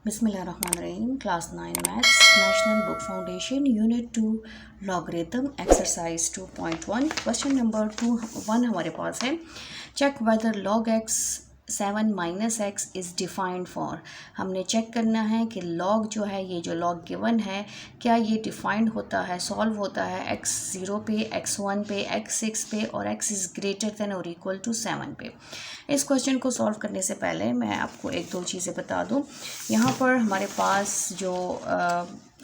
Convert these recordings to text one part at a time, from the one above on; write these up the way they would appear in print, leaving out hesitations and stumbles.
Bismillahirrahmanirrahim. Class 9 Maths, National Book Foundation, Unit 2, Logarithm, Exercise 2.1. Question number 1 हमारे पास है. Check whether log x 7 minus x is defined for. हमने check करना है कि log जो है, ये जो log गिवन है, क्या ये डिफाइंड होता है, सॉल्व होता है x 0 पे, x 1 पे, x 6 पे और x इज़ ग्रेटर दैन और इक्वल टू 7 पे. इस क्वेश्चन को सॉल्व करने से पहले मैं आपको एक दो चीज़ें बता दूं. यहाँ पर हमारे पास जो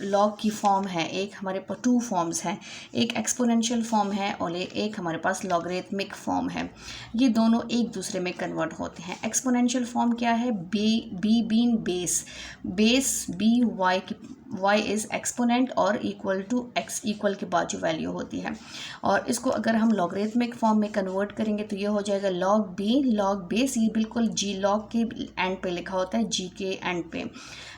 लॉग की फॉर्म है, एक हमारे पास टू फॉर्म्स हैं, एक एक्सपोनेंशियल फॉर्म है और एक हमारे पास लॉगरिथमिक फॉर्म है. ये दोनों एक दूसरे में कन्वर्ट होते हैं. एक्सपोनेंशियल फॉर्म क्या है? B being base b y is exponent और इक्वल टू एक्स, इक्वल के बाद जो वैल्यू होती है. और इसको अगर हम लॉगरिथमिक फॉर्म में कन्वर्ट करेंगे तो ये हो जाएगा लॉग बेस. ये बिल्कुल जी लॉग के एंड पे लिखा होता है, जी के एंड पे.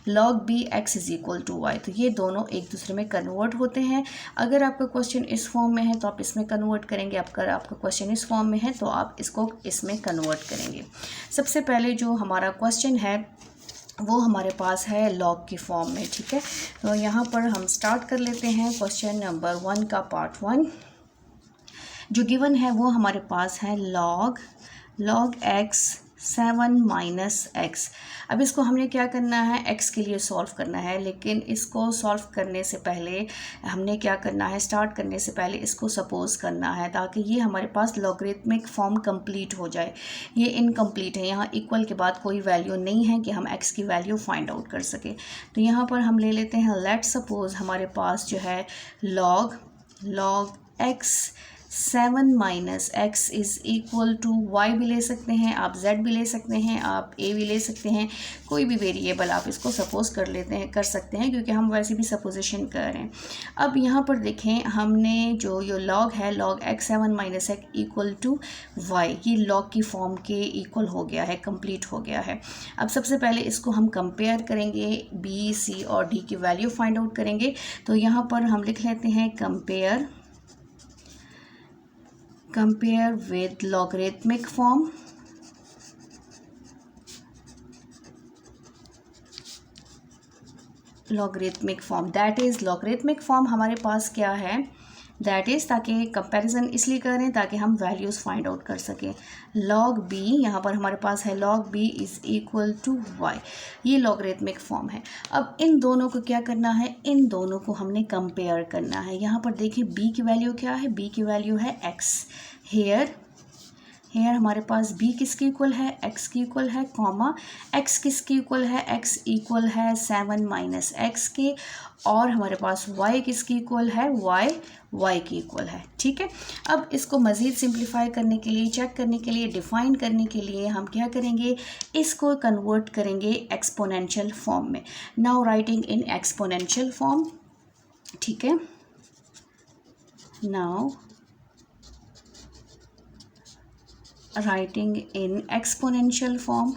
Log b x is equal to y. तो ये दोनों एक दूसरे में कन्वर्ट होते हैं. अगर आपका क्वेश्चन इस फॉर्म में है तो आप इसमें कन्वर्ट करेंगे. अगर आपका क्वेश्चन इस फॉर्म में है तो आप इसको इसमें कन्वर्ट करेंगे. सबसे पहले जो हमारा क्वेश्चन है वो हमारे पास है लॉग की फॉर्म में. ठीक है, तो यहाँ पर हम स्टार्ट कर लेते हैं क्वेश्चन नंबर 1 का पार्ट 1. जो गिवन है वो हमारे पास है लॉग एक्स 7 माइनस एक्स. अब इसको हमने क्या करना है, x के लिए सॉल्व करना है. लेकिन इसको सॉल्व करने से पहले हमने क्या करना है, स्टार्ट करने से पहले इसको सपोज करना है ताकि ये हमारे पास लॉगरिथमिक फॉर्म कंप्लीट हो जाए. ये इनकम्प्लीट है, यहाँ इक्वल के बाद कोई वैल्यू नहीं है कि हम x की वैल्यू फाइंड आउट कर सकें. तो यहाँ पर हम ले लेते हैं, लेट सपोज हमारे पास जो है log x 7 minus x is equal to y भी ले सकते हैं आप, z भी ले सकते हैं आप, a भी ले सकते हैं. कोई भी वेरिएबल आप इसको सपोज कर सकते हैं क्योंकि हम वैसे भी सपोजिशन कर रहे हैं. अब यहाँ पर देखें, हमने जो लॉग है, log x 7 minus x equal to y, ये लॉग की फॉर्म के इक्वल हो गया है, कंप्लीट हो गया है. अब सबसे पहले इसको हम कंपेयर करेंगे, b, c और d की वैल्यू फाइंड आउट करेंगे. तो यहाँ पर हम लिख लेते हैं compare with logarithmic form. That is logarithmic form हमारे पास क्या है, दैट इज़, ताकि कंपैरिजन इसलिए कर रहे हैं ताकि हम वैल्यूज़ फाइंड आउट कर सकें. लॉग बी, यहाँ पर हमारे पास है log b is equal to y. ये लॉगरिथमिक फॉर्म है. अब इन दोनों को क्या करना है, इन दोनों को हमने कंपेयर करना है. यहाँ पर देखिए बी की वैल्यू क्या है, बी की वैल्यू है एक्स. हेयर हमारे पास b किसकी इक्वल है, x की इक्वल है, कॉमा x किसकी इक्वल है, x इक्वल है 7 माइनस एक्स के. और हमारे पास y किसकी इक्वल है, y की इक्वल है. ठीक है, अब इसको मज़ीद सिंप्लीफाई करने के लिए, चेक करने के लिए, डिफ़ाइन करने के लिए हम क्या करेंगे, इसको कन्वर्ट करेंगे एक्सपोनेंशियल फॉर्म में. Now writing in exponential form. ठीक है, now writing in exponential form.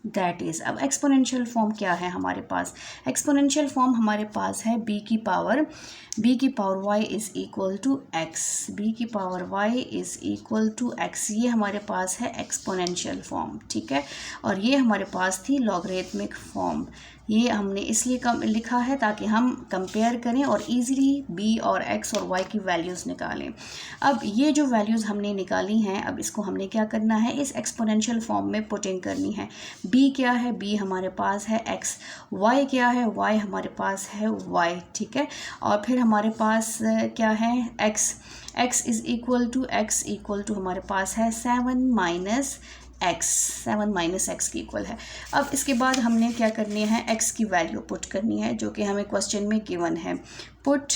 That is, अब एक्सपोनेंशियल फॉर्म क्या है हमारे पास, एक्सपोनेंशियल फॉर्म हमारे पास है b की power y is equal to x, b की power y is equal to x. ये हमारे पास है एक्सपोनेंशियल फॉर्म. ठीक है, और ये हमारे पास थी लॉगरिथमिक फॉर्म. ये हमने इसलिए लिखा है ताकि हम कंपेयर करें और इजीली b और x और y की वैल्यूज़ निकालें. अब ये जो वैल्यूज़ हमने निकाली हैं, अब इसको हमने क्या करना है, इस एक्सपोनेंशियल फॉर्म में पुटिंग करनी है. b क्या है, b हमारे पास है x. y क्या है, y हमारे पास है y. ठीक है, और फिर हमारे पास क्या है, x इज़ इक्वल टू हमारे पास है 7 माइनस एक्स की इक्वल है. अब इसके बाद हमने क्या करनी है, x की वैल्यू पुट करनी है जो कि हमें क्वेश्चन में गिवन है. Put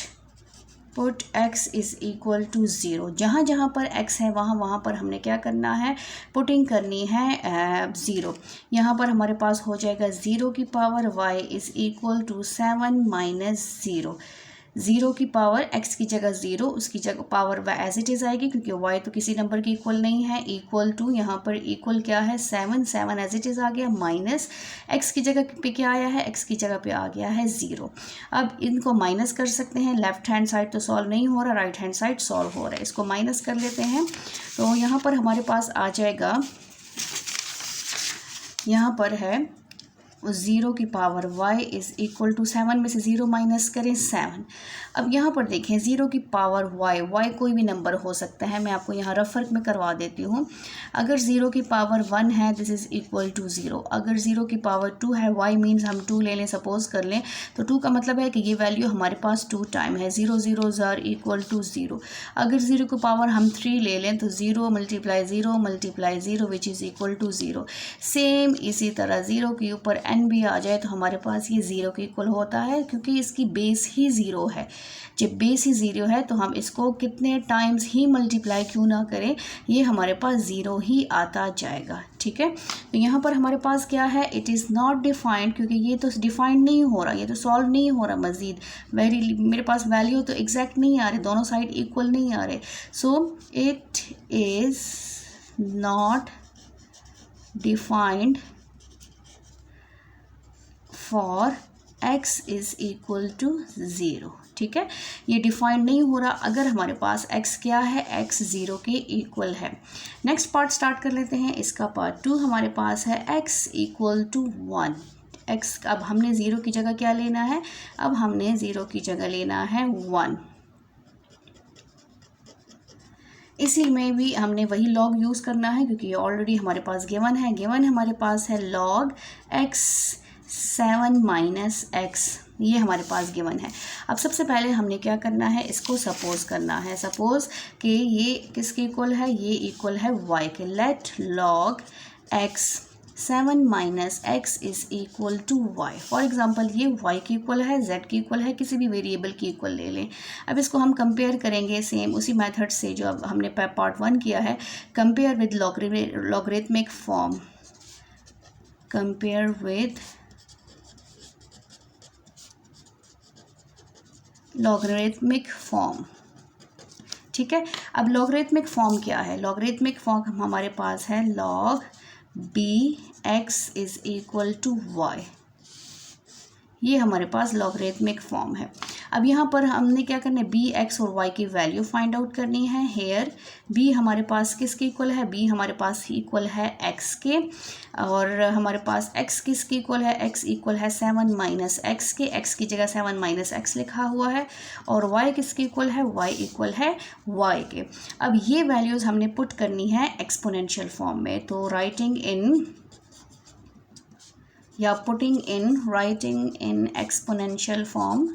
x is equal to 0. जहाँ पर x है वहाँ पर हमने क्या करना है, पुटिंग करनी है 0. यहाँ पर हमारे पास हो जाएगा 0 की power y is equal to 7 minus 0 की पावर x की जगह 0, उसकी जगह पावर एज इट इज़ आएगी क्योंकि y तो किसी नंबर की इक्वल नहीं है. इक्वल टू, यहाँ पर इक्वल क्या है, 7 एज इट इज़ आ गया, माइनस x की जगह पे क्या आया है, x की जगह पे आ गया है 0. अब इनको माइनस कर सकते हैं. लेफ्ट हैंड साइड तो सॉल्व नहीं हो रहा, राइट हैंड साइड सॉल्व हो रहा है. इसको माइनस कर लेते हैं. तो यहाँ पर हमारे पास आ जाएगा यहाँ पर है 0 की power y is equal to 7 में से 0 माइनस करें 7। अब यहाँ पर देखें 0 की पावर y कोई भी नंबर हो सकता है, मैं आपको यहाँ रफ वर्क में करवा देती हूँ। अगर 0 की पावर 1 है दिस इज़ इक्वल टू 0। अगर 0 की पावर 2 है y मीन्स हम 2 ले लें, सपोज कर लें, तो 2 का मतलब है कि ये वैल्यू हमारे पास 2 टाइम है, 0 0 आर इक्वल टू 0। अगर 0 की पावर हम 3 ले लें तो 0 multiply 0 which is equal to 0। Same इसी तरह 0 के ऊपर n भी आ जाए तो हमारे पास ये 0 के इक्वल होता है, क्योंकि इसकी बेस ही 0 है। जब बेस ही 0 है तो हम इसको कितने टाइम्स ही मल्टीप्लाई क्यों ना करें, ये हमारे पास 0 ही आता जाएगा। ठीक है, तो यहाँ पर हमारे पास क्या है, इट इज़ नॉट डिफाइंड, क्योंकि ये तो डिफाइंड नहीं हो रहा, ये तो सॉल्व नहीं हो रहा मज़ीद। मेरे पास वैल्यू तो एग्जैक्ट नहीं आ रहे, दोनों साइड इक्वल नहीं आ रहे। So it is not defined for x is equal to 0। ठीक है, ये डिफाइंड नहीं हो रहा अगर हमारे पास x क्या है, x 0 के इक्वल है। नेक्स्ट पार्ट स्टार्ट कर लेते हैं। इसका पार्ट 2 हमारे पास है x इक्वल टू 1। x अब हमने 0 की जगह क्या लेना है, अब हमने 0 की जगह लेना है 1। इसी में भी हमने वही लॉग यूज़ करना है, क्योंकि ऑलरेडी हमारे पास गिवन है। गिवन हमारे पास है log x 7 माइनस x, ये हमारे पास गिवन है। अब सबसे पहले हमने क्या करना है, इसको सपोज करना है। सपोज कि ये किसके इक्वल है, ये इक्वल है y के। Let log x 7 minus x is equal to y। For example ये y की इक्वल है, z की इक्वल है, किसी भी वेरिएबल की इक्वल ले लें। अब इसको हम कंपेयर करेंगे सेम उसी मेथड से जो अब हमने पार्ट 1 किया है। Compare with logarithmic form, compare with logarithmic form. ठीक है, अब लॉगरिथमिक फॉर्म क्या है, लॉगरिथमिक फॉर्म हमारे पास है log bx is equal to y, ये हमारे पास लॉगरिथमिक फॉर्म है। अब यहाँ पर हमने क्या करना है, बी एक्स और वाई की वैल्यू फाइंड आउट करनी है। हेयर बी हमारे पास किसके इक्वल है, बी हमारे पास इक्वल है एक्स के, और हमारे पास एक्स किसके इक्वल है, एक्स इक्वल है 7 माइनस एक्स के, एक्स की जगह 7 माइनस एक्स लिखा हुआ है। और वाई किसके इक्वल है, वाई इक्वल है वाई के। अब ये वैल्यूज़ हमने पुट करनी है एक्सपोनेंशियल फॉर्म में, तो राइटिंग इन या राइटिंग इन एक्सपोनेंशियल फॉर्म।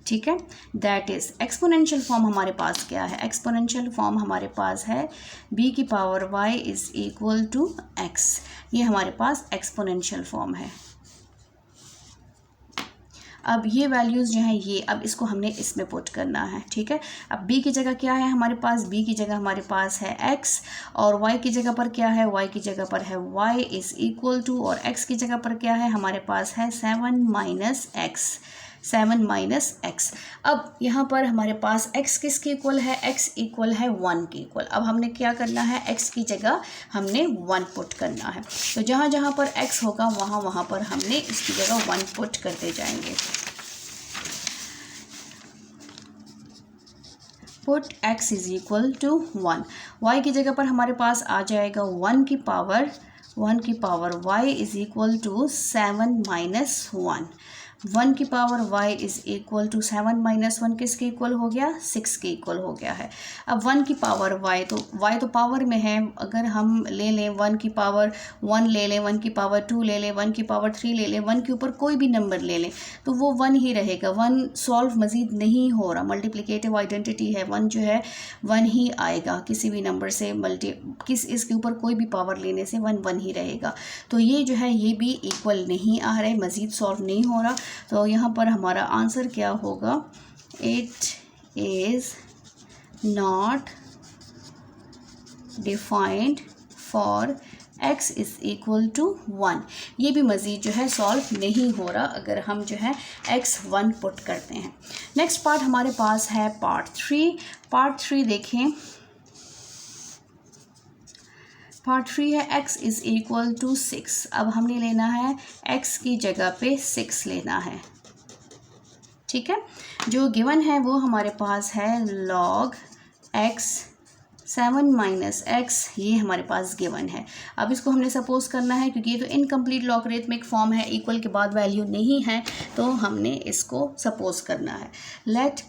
ठीक है, दैट इज़ एक्सपोनेंशियल फॉर्म हमारे पास क्या है, एक्सपोनेंशियल फॉर्म हमारे पास है b की power y is equal to x, ये हमारे पास एक्सपोनेंशियल फॉर्म है। अब ये वैल्यूज़ जो हैं ये अब इसको हमने इसमें पुट करना है। ठीक है, अब b की जगह क्या है हमारे पास, b की जगह हमारे पास है x, और y की जगह पर क्या है, y की जगह पर है y इज़ इक्वल टू, और x की जगह पर क्या है हमारे पास है 7 माइनस एक्स, 7 माइनस एक्स। अब यहाँ पर हमारे पास x किसके इक्वल है, x इक्वल है 1 के इक्वल। अब हमने क्या करना है, x की जगह हमने 1 पुट करना है। तो जहाँ जहाँ पर x होगा वहाँ वहाँ पर हमने इसकी जगह 1 पुट करते जाएंगे। Put x is equal to 1, y की जगह पर हमारे पास आ जाएगा 1 की power y is equal to 7 minus 1। 1 की power y is equal to 7 minus 1 किसके इक्वल हो गया, 6 के इक्वल हो गया है। अब 1 की पावर y तो पावर में है, अगर हम ले लें 1 की पावर 1 ले लें, 1 की पावर 2 ले लें, 1 की पावर 3 ले लें, 1 के ऊपर कोई भी नंबर ले लें तो वो 1 ही रहेगा। 1 सॉल्व मज़ीद नहीं हो रहा, मल्टीप्लिकेटिव आइडेंटिटी है, 1 जो है 1 ही आएगा, किसी भी नंबर से इसके ऊपर कोई भी पावर लेने से 1 1 ही रहेगा। तो ये जो है ये भी इक्वल नहीं आ रहा है, मज़ीद सॉल्व नहीं हो रहा। तो यहाँ पर हमारा आंसर क्या होगा, it is not defined for x is equal to 1। ये भी मज़ीद जो है सॉल्व नहीं हो रहा अगर हम जो है x 1 पुट करते हैं। नेक्स्ट पार्ट हमारे पास है पार्ट 3। पार्ट 3 देखें, पार्ट 3 है x इज़ इक्वल टू 6। अब हमने लेना है x की जगह पे 6 लेना है। ठीक है, जो गिवन है वो हमारे पास है log x 7 माइनस एक्स, ये हमारे पास गिवन है। अब इसको हमने सपोज करना है, क्योंकि ये तो इनकम्प्लीट लॉगरिथमिक फॉर्म है, इक्वल के बाद वैल्यू नहीं है, तो हमने इसको सपोज करना है। Let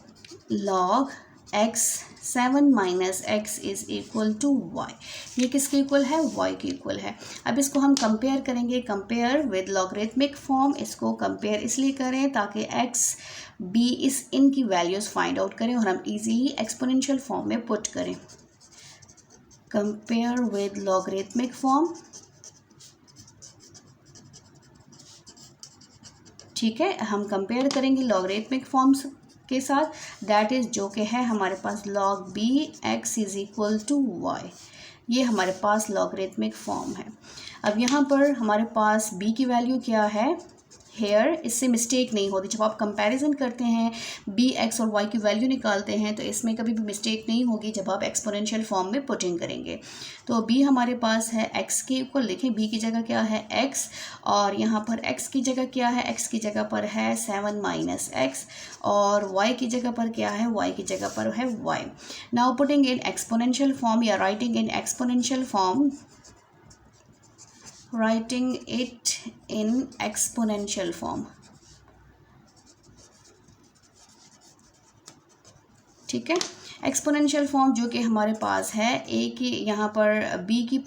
log x 7 minus x is equal to y. ये किसके इक्वल है? वाई के इक्वल है। अब इसको हम कंपेयर करेंगे, कंपेयर विद लॉगरिथमिक फॉर्म। इसको कंपेयर इसलिए करें ताकि एक्स बी इनकी वैल्यूज़ फाइंड आउट करें और हम इजीली एक्सपोनेंशियल फॉर्म में पुट करें। कंपेयर विद लॉगरिथमिक फॉर्म, ठीक है, हम कंपेयर करेंगे लॉगरिथमिक फॉर्म्स के साथ, दैट इज़ जो कि है हमारे पास log b x is equal to y. ये हमारे पास लॉगरिथमिक फॉर्म है। अब यहाँ पर हमारे पास b की वैल्यू क्या है? हेयर इससे मिस्टेक नहीं होती। जब आप कंपैरिजन करते हैं, b x और y की वैल्यू निकालते हैं, तो इसमें कभी भी मिस्टेक नहीं होगी जब आप एक्सपोनेंशियल फॉर्म में पुटिंग करेंगे। तो b हमारे पास है x के इक्वल। देखें b की जगह क्या है? x, और यहाँ पर x की जगह क्या है? x की जगह पर है 7 माइनस एक्स, और y की जगह पर क्या है? y की जगह पर है y। Now putting in exponential form या writing in exponential form, writing it in exponential form, ठीक है। एक्सपोनेंशियल फॉर्म जो कि हमारे पास है a की, यहाँ पर b की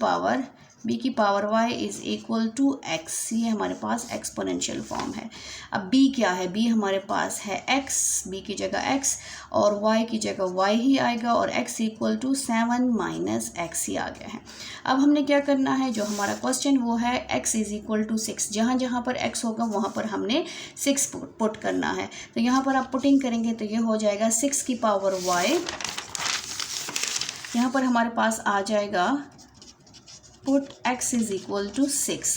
power y is equal to x, ये हमारे पास एक्सपोनेंशियल फॉर्म है। अब b क्या है? b हमारे पास है x, b की जगह x और y की जगह y ही आएगा, और x equal to 7 minus x ही आ गया है। अब हमने क्या करना है, जो हमारा क्वेश्चन वो है x इज़ इक्वल टू 6। जहाँ जहाँ पर x होगा वहाँ पर हमने 6 पुट करना है। तो यहाँ पर आप पुटिंग करेंगे तो ये हो जाएगा 6 की पावर y, यहाँ पर हमारे पास आ जाएगा put x is equal to 6।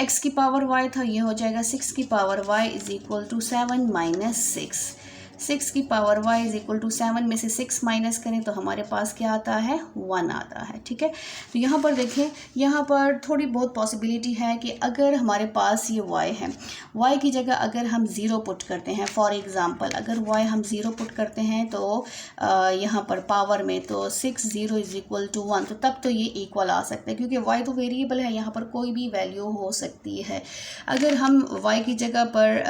x की पावर y था, ये हो जाएगा 6 की power y is equal to 7 minus 6। 6 की power y is equal to 7 में से 6 माइनस करें तो हमारे पास क्या आता है? 1 आता है, ठीक है। तो यहाँ पर देखें, यहाँ पर थोड़ी बहुत पॉसिबिलिटी है कि अगर हमारे पास ये y है, y की जगह अगर हम 0 पुट करते हैं, फॉर एग्ज़ाम्पल अगर y हम 0 पुट करते हैं तो यहाँ पर पावर में तो 6 0 इज़ इक्वल टू 1, तो तब तो ये इक्वल आ सकता है, क्योंकि y तो वेरिएबल है, यहाँ पर कोई भी वैल्यू हो सकती है। अगर हम y की जगह पर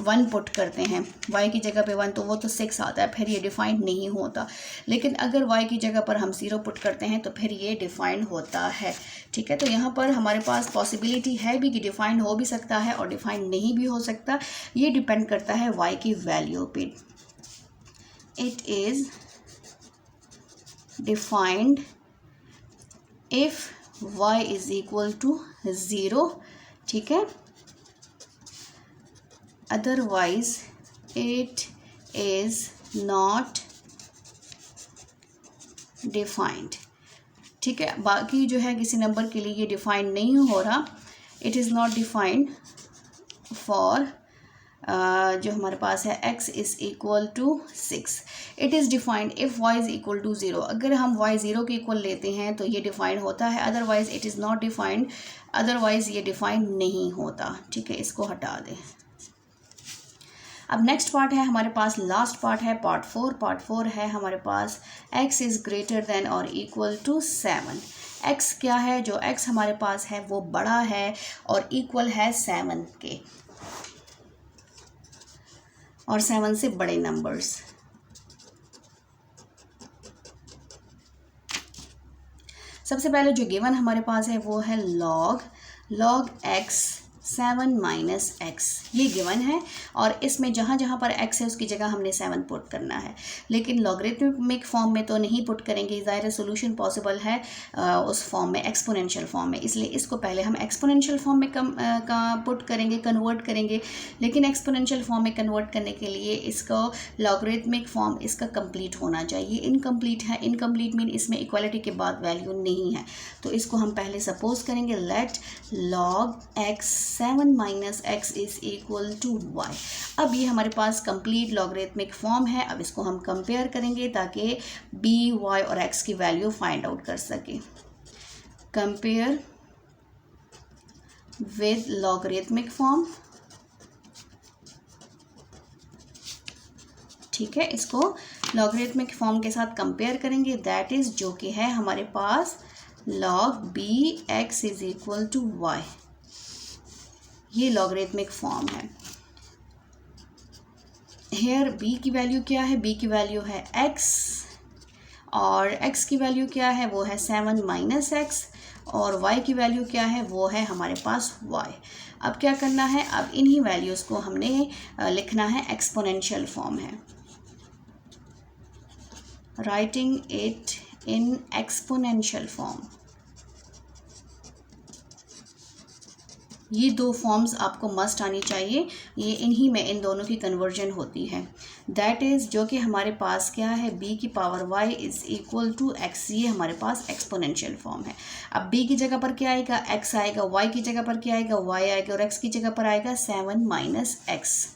1 पुट करते हैं, y की जगह पे 1, तो वो तो 6 आता है, फिर ये डिफाइंड नहीं होता। लेकिन अगर y की जगह पर हम 0 पुट करते हैं तो फिर ये डिफाइंड होता है, ठीक है। तो यहाँ पर हमारे पास पॉसिबिलिटी है भी कि डिफाइंड हो भी सकता है और डिफाइंड नहीं भी हो सकता, ये डिपेंड करता है y की वैल्यू पे। It is defined if y is equal to 0, ठीक है, otherwise it is not defined, ठीक है। बाकी जो है किसी नंबर के लिए ये डिफाइंड नहीं हो रहा, it is not defined for जो हमारे पास है x is equal to 6। It is defined if y is equal to 0। अगर हम y 0 के इक्वल लेते हैं तो ये डिफाइंड होता है, otherwise it is not defined, otherwise ये डिफाइंड नहीं होता, ठीक है। इसको हटा दें। अब नेक्स्ट पार्ट है हमारे पास, लास्ट पार्ट है पार्ट 4। पार्ट 4 है हमारे पास x इज़ ग्रेटर देन और इक्वल टू 7। x क्या है? जो x हमारे पास है वो बड़ा है और इक्वल है 7 के, और 7 से बड़े नंबर्स। सबसे पहले जो गिवन हमारे पास है वो है log x 7 माइनस एक्स, ये गिवन है, और इसमें जहाँ जहाँ पर x है उसकी जगह हमने 7 पुट करना है। लेकिन लॉगरिथमिक फॉर्म में तो नहीं पुट करेंगे, ज़ाहिर सोल्यूशन पॉसिबल है उस फॉर्म में, एक्सपोनेंशियल फॉर्म में, इसलिए इसको पहले हम एक्सपोनेंशियल फॉर्म में पुट करेंगे, कन्वर्ट करेंगे। लेकिन एक्सपोनेंशियल फॉर्म में कन्वर्ट करने के लिए इसको लॉगरिथमिक फॉर्म इसका कंप्लीट होना चाहिए। इनकम्प्लीट है, इनकम्प्लीट मीन इसमें इक्वालिटी के बाद वैल्यू नहीं है, तो इसको हम पहले सपोज करेंगे let log x 7 minus x is equal to y। अब ये हमारे पास कंप्लीट लॉगरिथमिक फॉर्म है। अब इसको हम कंपेयर करेंगे ताकि b, y और x की वैल्यू फाइंड आउट कर सके। कंपेयर विद लॉगरिथमिक फॉर्म, ठीक है, इसको लॉगरिथमिक फॉर्म के साथ कंपेयर करेंगे, दैट इज़ जो कि है हमारे पास log bx is equal to y, ये लॉगरिथमिक फॉर्म है। हेयर b की वैल्यू क्या है, b की वैल्यू है x और x की वैल्यू क्या है, वो है 7 माइनस एक्स, और y की वैल्यू क्या है, वो है हमारे पास y। अब क्या करना है, अब इन्हीं वैल्यूज़ को हमने लिखना है, एक्सपोनेंशियल फॉर्म है, writing it in exponential form. ये दो फॉर्म्स आपको मस्ट आनी चाहिए, ये इन्हीं में इन दोनों की कन्वर्जन होती है, दैट इज़ जो कि हमारे पास क्या है, b की power y is equal to x, ये हमारे पास एक्सपोनेंशियल फॉर्म है। अब b की जगह पर क्या आएगा, x आएगा, y की जगह पर क्या आएगा, y आएगा, और x की जगह पर आएगा 7 माइनस एक्स।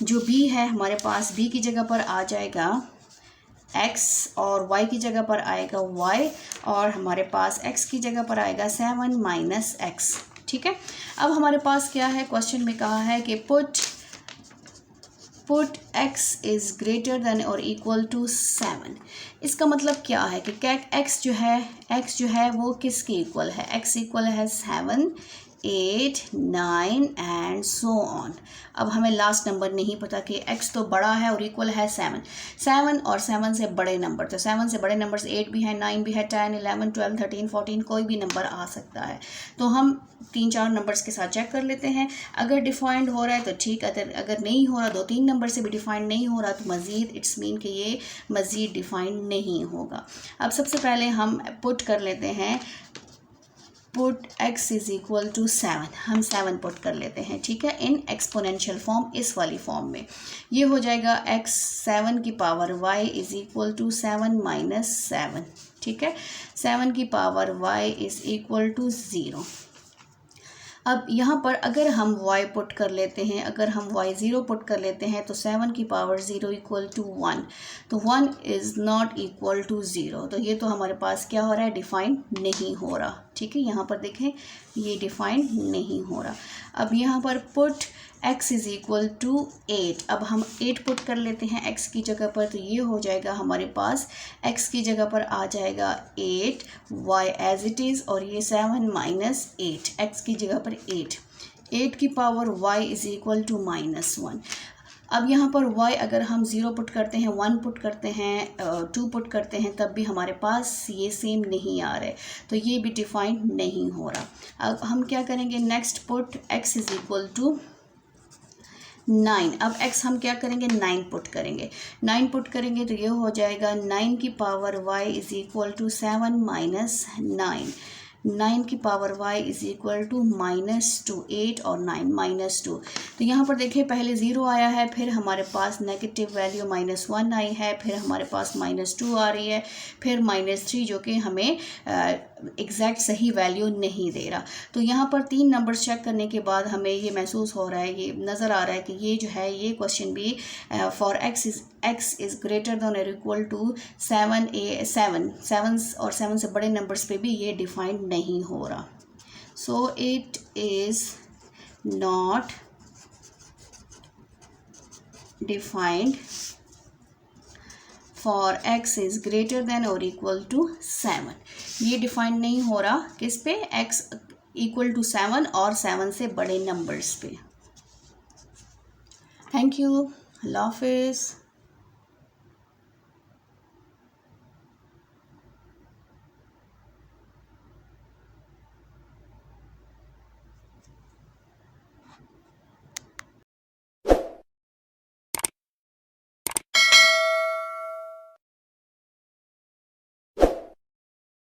जो b है हमारे पास, b की जगह पर आ जाएगा x और y की जगह पर आएगा y, और हमारे पास x की जगह पर आएगा 7 माइनस एक्स। ठीक है, अब हमारे पास क्या है, क्वेश्चन में कहा है कि put x is greater than और इक्वल टू 7। इसका मतलब क्या है कि x जो है वो किसके इक्वल है, x इक्वल है 7, 8, 9 एंड सो ऑन। अब हमें लास्ट नंबर नहीं पता कि x तो बड़ा है और इक्वल है 7 और 7 से बड़े नंबर, तो 7 से बड़े नंबर्स 8 भी है, 9 भी है, 10, 11, 12, 13, 14, कोई भी नंबर आ सकता है। तो हम 3-4 नंबर्स के साथ चेक कर लेते हैं, अगर डिफाइंड हो रहा है तो ठीक, अगर नहीं हो रहा, 2-3 नंबर से भी डिफाइंड नहीं हो रहा, तो मज़ीद इट्स मीन कि ये मज़ीद डिफाइंड नहीं होगा। अब सबसे पहले हम पुट कर लेते हैं, put x is equal to 7, हम 7 पुट कर लेते हैं, ठीक है, इन एक्सपोनेंशियल फॉर्म, इस वाली फॉर्म में। ये हो जाएगा x 7 की power y is equal to 7 minus 7, ठीक है, 7 की power y is equal to 0। अब यहाँ पर अगर हम y पुट कर लेते हैं, अगर हम y 0 पुट कर लेते हैं, तो 7 की पावर 0 इक्वल टू 1, तो 1 इज़ नॉट इक्वल टू 0, तो ये तो हमारे पास क्या हो रहा है, डिफाइंड नहीं हो रहा। ठीक है, यहाँ पर देखें ये डिफाइंड नहीं हो रहा। अब यहाँ पर put x is equal to 8, अब हम 8 पुट कर लेते हैं x की जगह पर, तो ये हो जाएगा हमारे पास, x की जगह पर आ जाएगा 8, y एज इट इज़, और ये 7 माइनस 8, x की जगह पर 8 की power y is equal to -1। अब यहाँ पर y अगर हम 0 पुट करते हैं, 1 पुट करते हैं, 2 पुट करते हैं, तब भी हमारे पास ये सेम नहीं आ रहे, तो ये भी डिफाइंड नहीं हो रहा। अब हम क्या करेंगे, next put x is equal to 9। अब x हम क्या करेंगे, 9 पुट करेंगे, 9 पुट करेंगे तो ये हो जाएगा 9 की power y is equal to 7 minus 9, 9 की power y is equal to -2, 8 और 9 -2। तो यहाँ पर देखिए पहले 0 आया है, फिर हमारे पास नेगेटिव वैल्यू -1 आई है, फिर हमारे पास -2 आ रही है, फिर -3 जो कि हमें एग्जैक्ट सही वैल्यू नहीं दे रहा। तो यहाँ पर 3 नंबर्स चेक करने के बाद हमें ये महसूस हो रहा है, ये नज़र आ रहा है कि ये जो है ये क्वेश्चन भी for x is greater than और इक्वल टू 7 और 7 से बड़े नंबर्स पे भी ये डिफाइंड नहीं हो रहा। सो it is not defined for x is greater than और इक्वल टू 7, ये डिफाइंड नहीं हो रहा किस पे, x इक्वल टू 7 और 7 से बड़े नंबर्स पे। थैंक यू, अल्लाह हाफिज़।